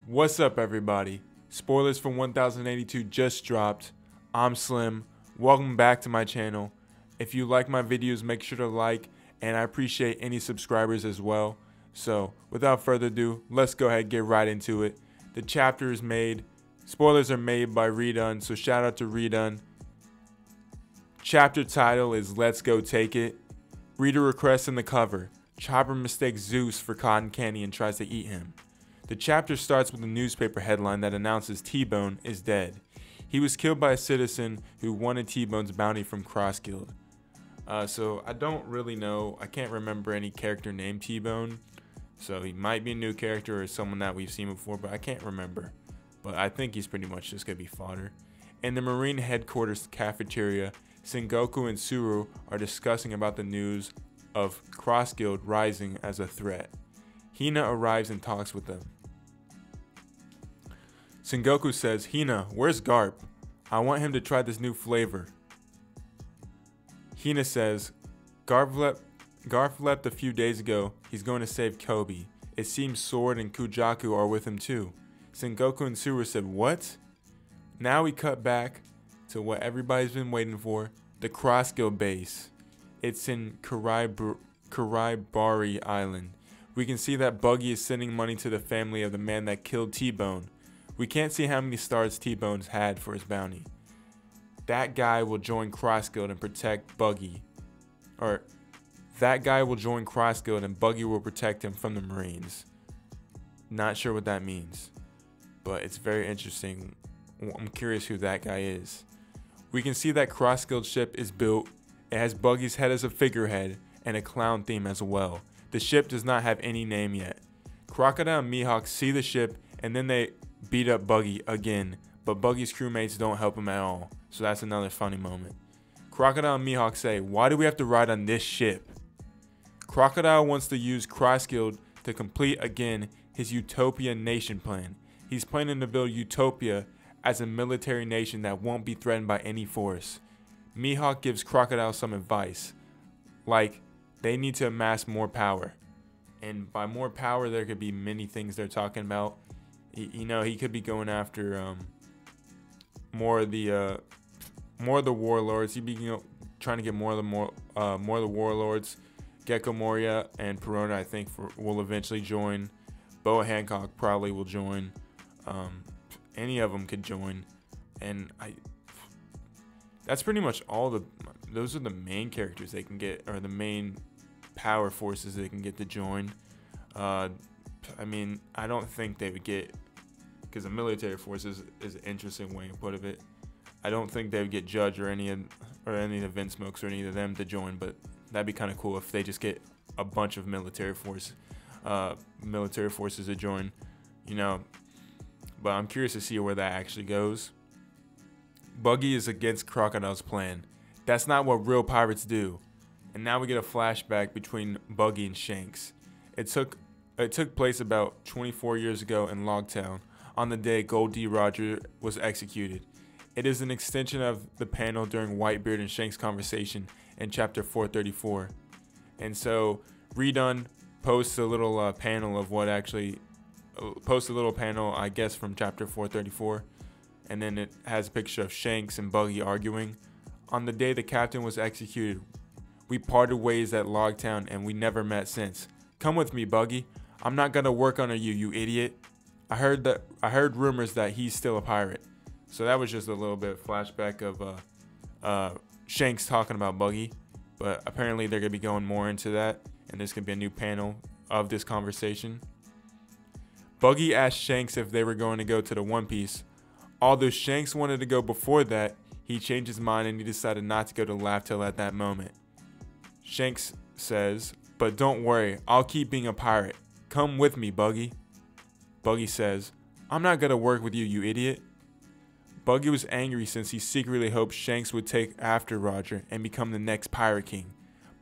What's up, everybody? Spoilers for 1082 just dropped. I'm Slim. Welcome back to my channel. If you like my videos, make sure to like, and I appreciate any subscribers as well. So, without further ado, let's go ahead and get right into it. The chapter is made. Spoilers are made by Redone, so shout out to Redone. Chapter title is Let's Go Take It. Reader requests in the cover. Chopper mistakes Zeus for cotton candy and tries to eat him. The chapter starts with a newspaper headline that announces T-Bone is dead. He was killed by a citizen who wanted T-Bone's bounty from Cross Guild. So I don't really know. I can't remember any character named T-Bone. So he might be a new character or someone that we've seen before, but I can't remember. But I think he's pretty much just going to be fodder. In the Marine headquarters cafeteria, Sengoku and Tsuru are discussing about the news of Cross Guild rising as a threat. Hina arrives and talks with them. Sengoku says, "Hina, where's Garp? I want him to try this new flavor." Hina says, Garp left a few days ago. He's going to save Kobe. It seems Sword and Kujaku are with him too. Sengoku and Tsuru said, "What?" Now we cut back to what everybody's been waiting for, the Cross Guild base. It's in Karaibari Island. We can see that Buggy is sending money to the family of the man that killed T-Bone. We can't see how many stars T-Bone's had for his bounty. That guy will join Cross Guild and protect Buggy. Or, that guy will join Cross Guild and Buggy will protect him from the Marines. Not sure what that means, but it's very interesting. I'm curious who that guy is. We can see that Cross Guild ship is built. It has Buggy's head as a figurehead and a clown theme as well. The ship does not have any name yet. Crocodile and Mihawk see the ship and then they beat up Buggy again, but Buggy's crewmates don't help him at all, so that's another funny moment. Crocodile and Mihawk say, "Why do we have to ride on this ship?" Crocodile wants to use Cross Guild to complete again his Utopia nation plan. He's planning to build Utopia as a military nation that won't be threatened by any force. Mihawk gives Crocodile some advice, like they need to amass more power. And by more power, there could be many things they're talking about. You know, he could be going after more of the warlords. He'd be trying to get more of the warlords. Gecko Moria and Perona, I think, will eventually join. Boa Hancock probably will join. Any of them could join, and that's pretty much all those are the main characters they can get, or the main power forces they can get to join. I mean, I don't think they would get, because the military forces is an interesting way to put it. I don't think they would get Judge or any of the Vince Smokes or any of them to join, but that'd be kind of cool if they just get a bunch of military forces to join, you know. But I'm curious to see where that actually goes. Buggy is against Crocodile's plan. That's not what real pirates do. And now we get a flashback between Buggy and Shanks. It took place about 24 years ago in Logtown, on the day Gold D. Roger was executed. It is an extension of the panel during Whitebeard and Shanks' conversation in chapter 434. And so Redone posts a little panel of what actually posts a little panel, I guess, from chapter 434, and then it has a picture of Shanks and Buggy arguing. On the day the captain was executed, we parted ways at Logtown and we never met since. Come with me, Buggy. I'm not gonna work under you, you idiot. I heard rumors that he's still a pirate. So that was just a little bit of flashback of Shanks talking about Buggy, but apparently they're gonna be going more into that, and there's gonna be a new panel of this conversation. Buggy asked Shanks if they were going to go to the One Piece. Although Shanks wanted to go before that, he changed his mind and he decided not to go to Laugh-Tale at that moment. Shanks says, "But don't worry, I'll keep being a pirate. Come with me, Buggy." Buggy says, "I'm not gonna work with you, you idiot." Buggy was angry since he secretly hoped Shanks would take after Roger and become the next Pirate King.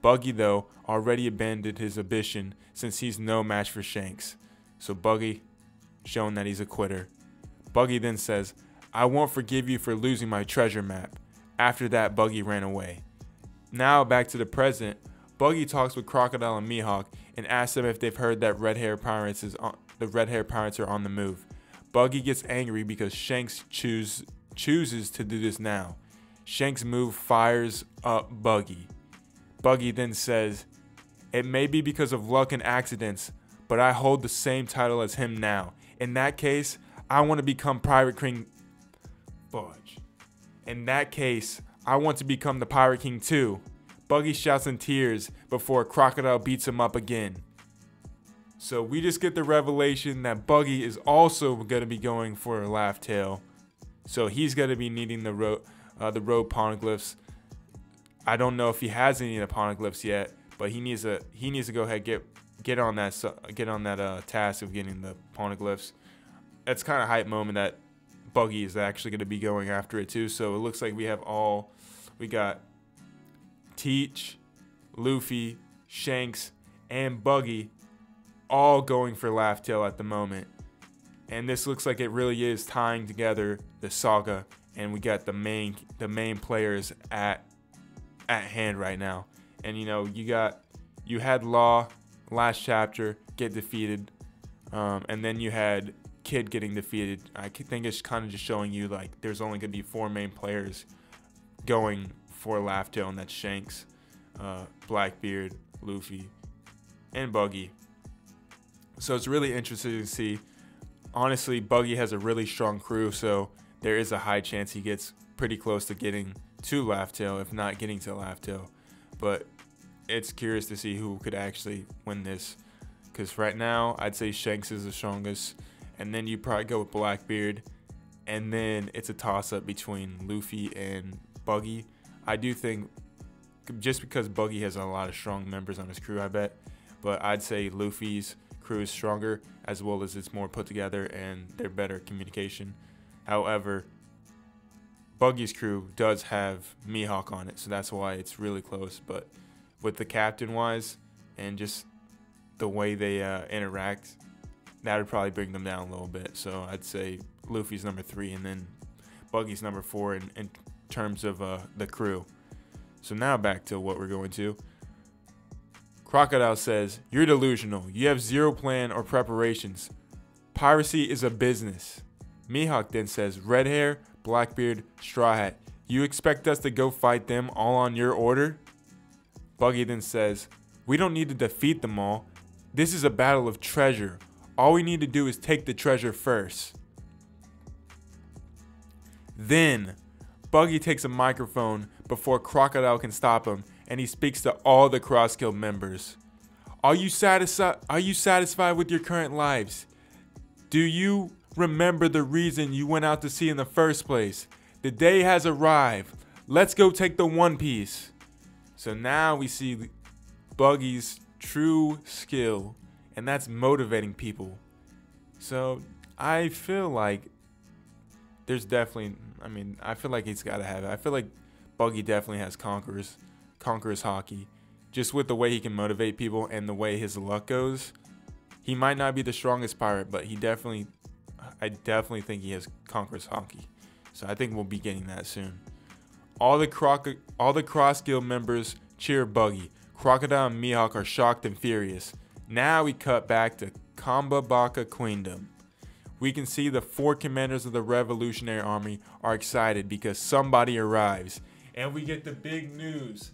Buggy, though, already abandoned his ambition since he's no match for Shanks. So Buggy, showing that he's a quitter. Buggy then says, "I won't forgive you for losing my treasure map." After that, Buggy ran away. Now back to the present, Buggy talks with Crocodile and Mihawk and asks them if they've heard that the red hair pirates are on the move. Buggy gets angry because Shanks chooses to do this now. Shanks' move fires up Buggy. Buggy then says, "It may be because of luck and accidents, but I hold the same title as him now. In that case, I want to become Pirate King." Fudge. "In that case, I want to become the Pirate King too." Buggy shouts in tears before Crocodile beats him up again. So we just get the revelation that Buggy is also going to be going for a Laugh Tale. So he's going to be needing the road poneglyphs. I don't know if he has any of the poneglyphs yet, but he needs to go ahead get on that task of getting the poneglyphs. That's kind of hype moment that Buggy is actually going to be going after it too. So it looks like we got Teach, Luffy, Shanks, and Buggy all going for Laugh Tale at the moment. And this looks like it really is tying together the saga, and we got the main players at hand right now. And you had Law last chapter get defeated, and then you had Kid getting defeated. I think it's kind of just showing you like there's only gonna be 4 main players going for Laugh Tale, and that's Shanks, Blackbeard, Luffy, and Buggy. So it's really interesting to see. Honestly, Buggy has a really strong crew, so there is a high chance he gets pretty close to getting to Laugh Tale, if not getting to Laugh Tale. But it's curious to see who could actually win this, because right now I'd say Shanks is the strongest, and then you probably go with Blackbeard, and then it's a toss-up between Luffy and Buggy. I do think, just because Buggy has a lot of strong members on his crew, I bet, but I'd say Luffy's crew is stronger, as well as it's more put together and they're better at communication. However, Buggy's crew does have Mihawk on it, so that's why it's really close. But with the captain wise and just the way they interact, that would probably bring them down a little bit. So I'd say Luffy's number 3 and then Buggy's number 4 in terms of the crew. So now back to what we're going to. Crocodile says, "You're delusional. You have zero plan or preparations. Piracy is a business." Mihawk then says, "Red Hair, Blackbeard, Straw Hat, you expect us to go fight them all on your order?" Buggy then says, "We don't need to defeat them all. This is a battle of treasure. All we need to do is take the treasure first." Then Buggy takes a microphone before Crocodile can stop him, and he speaks to all the Cross Guild members. Are you satisfied with your current lives? Do you remember the reason you went out to sea in the first place? The day has arrived. Let's go take the One Piece." So now we see Buggy's true skill, and that's motivating people. So I feel like there's definitely, I feel like he's got to have it. I feel like Buggy definitely has Conqueror's hockey. Just with the way he can motivate people and the way his luck goes, he might not be the strongest pirate, but I definitely think he has Conqueror's hockey. So I think we'll be getting that soon. All the Cross Guild members cheer Buggy. Crocodile and Mihawk are shocked and furious. Now we cut back to Kambabaka Queendom. We can see the 4 commanders of the Revolutionary Army are excited because somebody arrives. And we get the big news.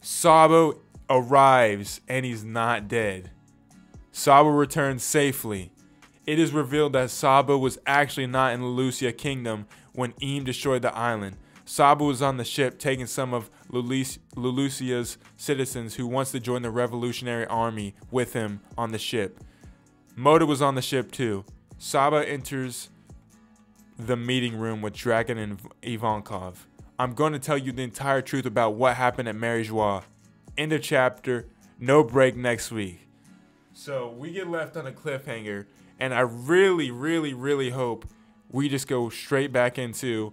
Sabo arrives and he's not dead. Sabo returns safely. It is revealed that Sabo was actually not in the Lucia Kingdom when Eam destroyed the island. Sabo was on the ship taking some of Lucia's citizens who wants to join the Revolutionary Army with him on the ship. Moda was on the ship too. Sabo enters the meeting room with Dragon and Ivankov. "I'm going to tell you the entire truth about what happened at Mary Joie. End of chapter. No break next week." So we get left on a cliffhanger, and I really, really, really hope we just go straight back into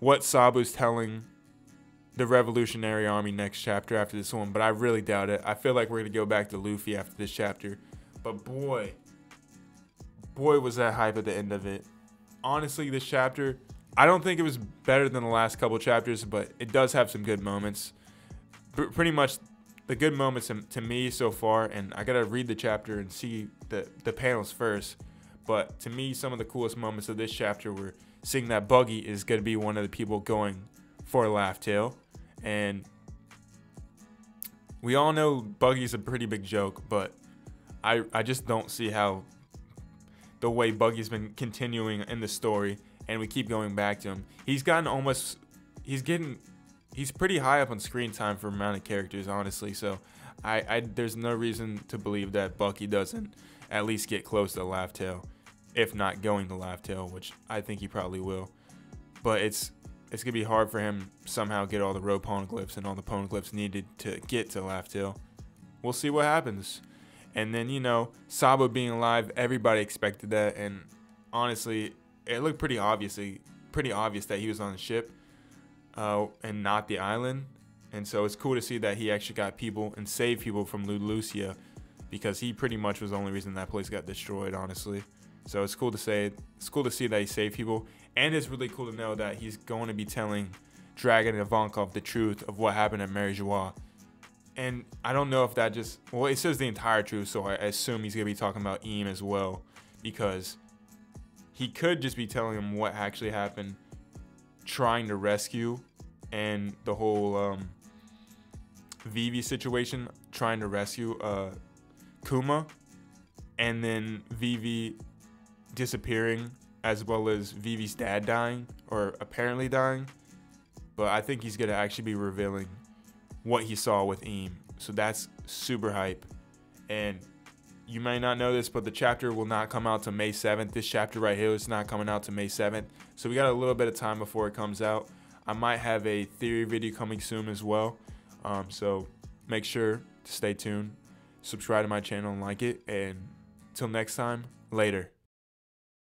what Sabu's telling the Revolutionary Army next chapter after this one, but I really doubt it. I feel like we're going to go back to Luffy after this chapter. But boy was that hype at the end of it. Honestly, this chapter, I don't think it was better than the last couple chapters, but it does have some good moments. Pretty much the good moments to me so far, and I gotta read the chapter and see the panels first. But to me, some of the coolest moments of this chapter were seeing that Buggy is going to be one of the people going for Laugh Tale. And we all know Buggy's a pretty big joke, but I just don't see how the way Buggy's been continuing in the story, and we keep going back to him. He's pretty high up on screen time for amount of characters, honestly. So there's no reason to believe that Bucky doesn't at least get close to Laugh Tale, if not going to Laugh Tale, which I think he probably will. But it's gonna be hard for him somehow get all the road poneglyphs and all the poneglyphs needed to get to Laugh Tale. We'll see what happens. And then, you know, Sabo being alive, everybody expected that, and honestly, it looked pretty obvious that he was on the ship and not the island. And so it's cool to see that he actually got people and saved people from Lucia, because he pretty much was the only reason that place got destroyed, honestly. So it's cool to see that he saved people, and it's really cool to know that he's going to be telling Dragon and Ivankov the truth of what happened at Mary Joie. And I don't know if that just, well, it says the entire truth, so I assume he's going to be talking about Eam as well, because he could just be telling him what actually happened, trying to rescue, and the whole Vivi situation, trying to rescue Kuma, and then Vivi disappearing, as well as Vivi's dad dying, or apparently dying. But I think he's going to actually be revealing what he saw with Eam. So that's super hype. And you may not know this, but the chapter will not come out till May 7th. This chapter right here is not coming out till May 7th. So we got a little bit of time before it comes out. I might have a theory video coming soon as well. So make sure to stay tuned, subscribe to my channel and like it. And till next time, later.